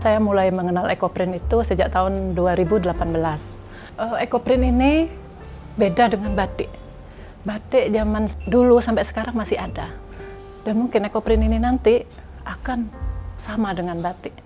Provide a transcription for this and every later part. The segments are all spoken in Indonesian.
Saya mulai mengenal ekoprint itu sejak tahun 2018. Ekoprint ini beda dengan batik. Batik zaman dulu sampai sekarang masih ada. Dan mungkin ekoprint ini nanti akan sama dengan batik.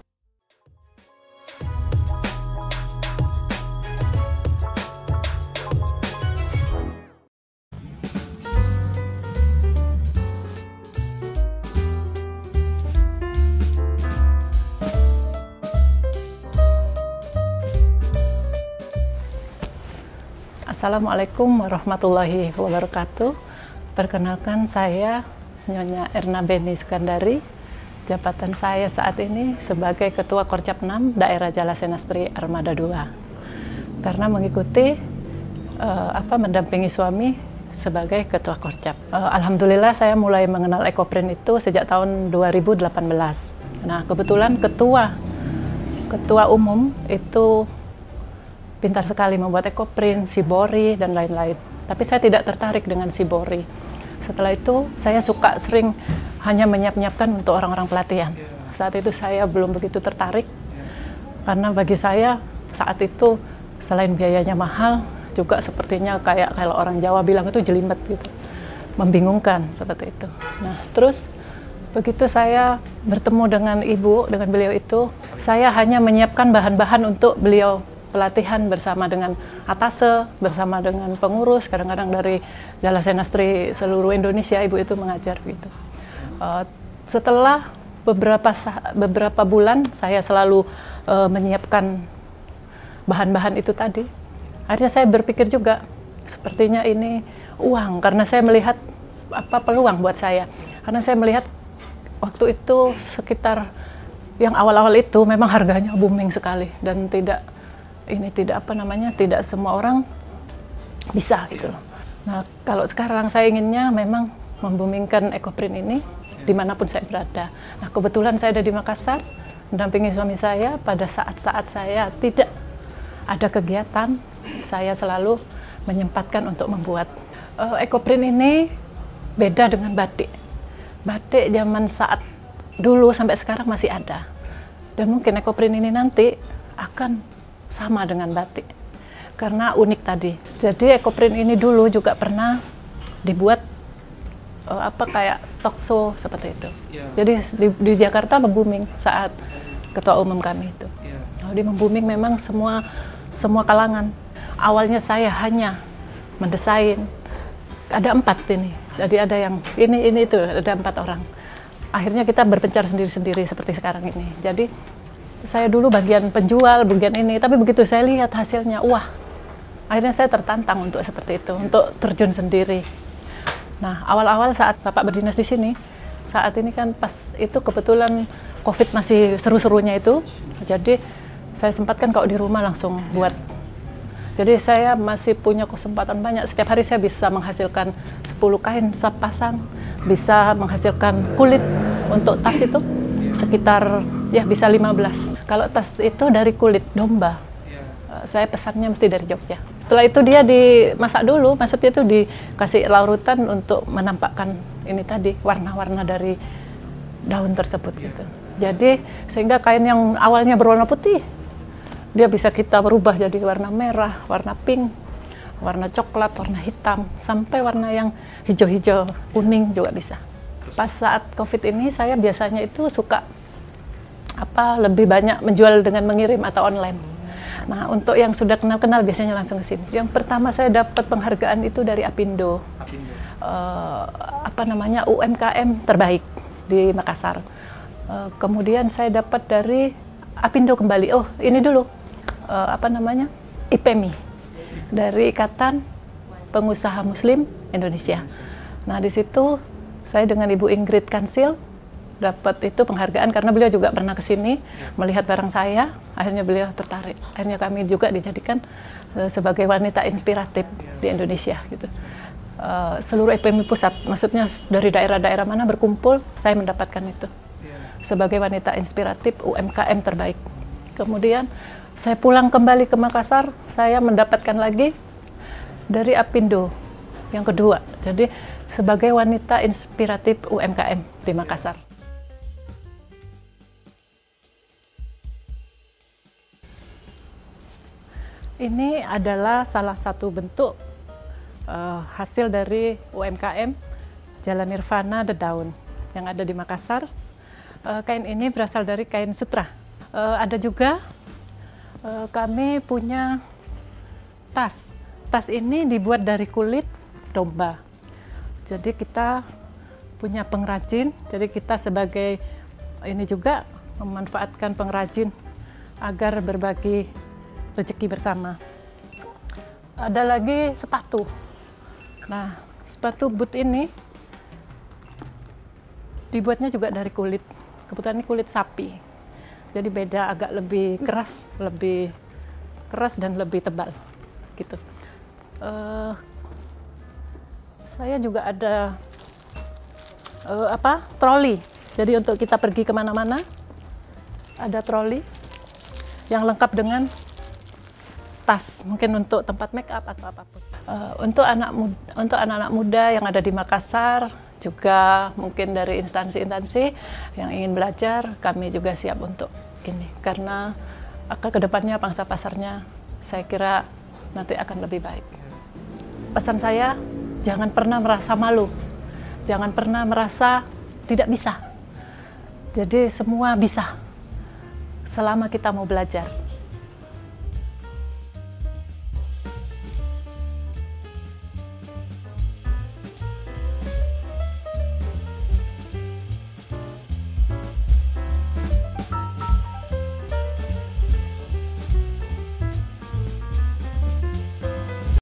Assalamualaikum warahmatullahi wabarakatuh. Perkenalkan, saya Nyonya Erna Beni Sukandari. Jabatan saya saat ini sebagai Ketua Korcap 6 Daerah Jalasenastri Armada 2. Karena mengikuti mendampingi suami sebagai Ketua Korcap. Alhamdulillah saya mulai mengenal ekoprint itu sejak tahun 2018. Nah, kebetulan ketua umum itu pintar sekali membuat ekoprint, shibori, dan lain-lain. Tapi saya tidak tertarik dengan shibori. Setelah itu, saya suka sering hanya menyiapkan untuk orang-orang pelatihan. Saat itu saya belum begitu tertarik, karena bagi saya saat itu selain biayanya mahal, juga sepertinya kayak kalau orang Jawa bilang itu jelimet gitu. Membingungkan seperti itu. Nah, terus begitu saya bertemu dengan beliau itu, saya hanya menyiapkan bahan-bahan untuk beliau pelatihan bersama dengan atase, bersama dengan pengurus, kadang-kadang dari Jalasenastri seluruh Indonesia, ibu itu mengajar gitu. Setelah beberapa bulan saya selalu menyiapkan bahan-bahan itu tadi, akhirnya saya berpikir juga, sepertinya ini uang, karena saya melihat peluang buat saya. Karena saya melihat waktu itu sekitar yang awal-awal itu memang harganya booming sekali dan tidak semua orang bisa gitu loh. Nah, kalau sekarang saya inginnya memang memboomingkan ekoprint ini dimanapun saya berada. Nah, kebetulan saya ada di Makassar, mendampingi suami saya pada saat-saat saya tidak ada kegiatan, saya selalu menyempatkan untuk membuat. Ekoprint ini beda dengan batik. Batik zaman saat dulu sampai sekarang masih ada. Dan mungkin ekoprint ini nanti akan sama dengan batik karena unik tadi. Jadi ekoprint ini dulu juga pernah dibuat kayak talk show seperti itu. Jadi di Jakarta membooming saat ketua umum kami itu. Dia membooming memang semua kalangan. Awalnya saya hanya mendesain, ada 4 ini. Jadi ada yang ini itu ada 4 orang. Akhirnya kita berpencar sendiri-sendiri seperti sekarang ini. Jadi saya dulu bagian penjual, bagian ini, tapi begitu saya lihat hasilnya, wah, akhirnya saya tertantang untuk seperti itu, untuk terjun sendiri. Nah, awal-awal saat Bapak berdinas di sini, saat ini kan pas itu kebetulan COVID masih seru-serunya itu, jadi saya sempatkan kalau di rumah langsung buat. Jadi saya masih punya kesempatan banyak, setiap hari saya bisa menghasilkan 10 kain sepasang, bisa menghasilkan kulit untuk tas itu, sekitar ya bisa 15. Kalau tas itu dari kulit domba, saya pesannya mesti dari Jogja. Setelah itu dia dimasak dulu, maksudnya itu dikasih larutan untuk menampakkan ini tadi warna-warna dari daun tersebut gitu. Jadi sehingga kain yang awalnya berwarna putih, dia bisa kita berubah jadi warna merah, warna pink, warna coklat, warna hitam, sampai warna yang hijau-hijau, kuning juga bisa. Pas saat COVID ini saya biasanya itu suka lebih banyak menjual dengan mengirim atau online. Nah, untuk yang sudah kenal-kenal biasanya langsung ke sini. Yang pertama saya dapat penghargaan itu dari Apindo. UMKM terbaik di Makassar. Kemudian saya dapat dari Apindo kembali. Oh, ini dulu. IPMI. Dari Ikatan Pengusaha Muslim Indonesia. Nah, di situ saya dengan Ibu Ingrid Kansil dapat itu penghargaan karena beliau juga pernah ke sini melihat barang saya, akhirnya beliau tertarik. Akhirnya kami juga dijadikan sebagai wanita inspiratif di Indonesia gitu. Seluruh IPMI pusat, maksudnya dari daerah-daerah mana berkumpul, saya mendapatkan itu sebagai wanita inspiratif UMKM terbaik. Kemudian saya pulang kembali ke Makassar, saya mendapatkan lagi dari Apindo yang kedua. Jadi sebagai wanita inspiratif UMKM di Makassar. Ini adalah salah satu bentuk hasil dari UMKM Jalan Nirvana The Daun yang ada di Makassar. Kain ini berasal dari kain sutra. Ada juga kami punya tas. Tas ini dibuat dari kulit domba. Jadi kita punya pengrajin, jadi kita sebagai ini juga memanfaatkan pengrajin agar berbagi rezeki bersama. Ada lagi sepatu. Nah, sepatu boot ini dibuatnya juga dari kulit. Kebetulan ini kulit sapi. Jadi beda, agak lebih keras dan lebih tebal gitu. Saya juga ada troli. Jadi untuk kita pergi kemana-mana ada troli yang lengkap dengan tas, mungkin untuk tempat make up atau apapun. Untuk anak-anak muda yang ada di Makassar, juga mungkin dari instansi-instansi yang ingin belajar, kami juga siap untuk ini. Karena kedepannya pangsa pasarnya saya kira nanti akan lebih baik. Pesan saya, jangan pernah merasa malu, jangan pernah merasa tidak bisa. Jadi semua bisa, selama kita mau belajar.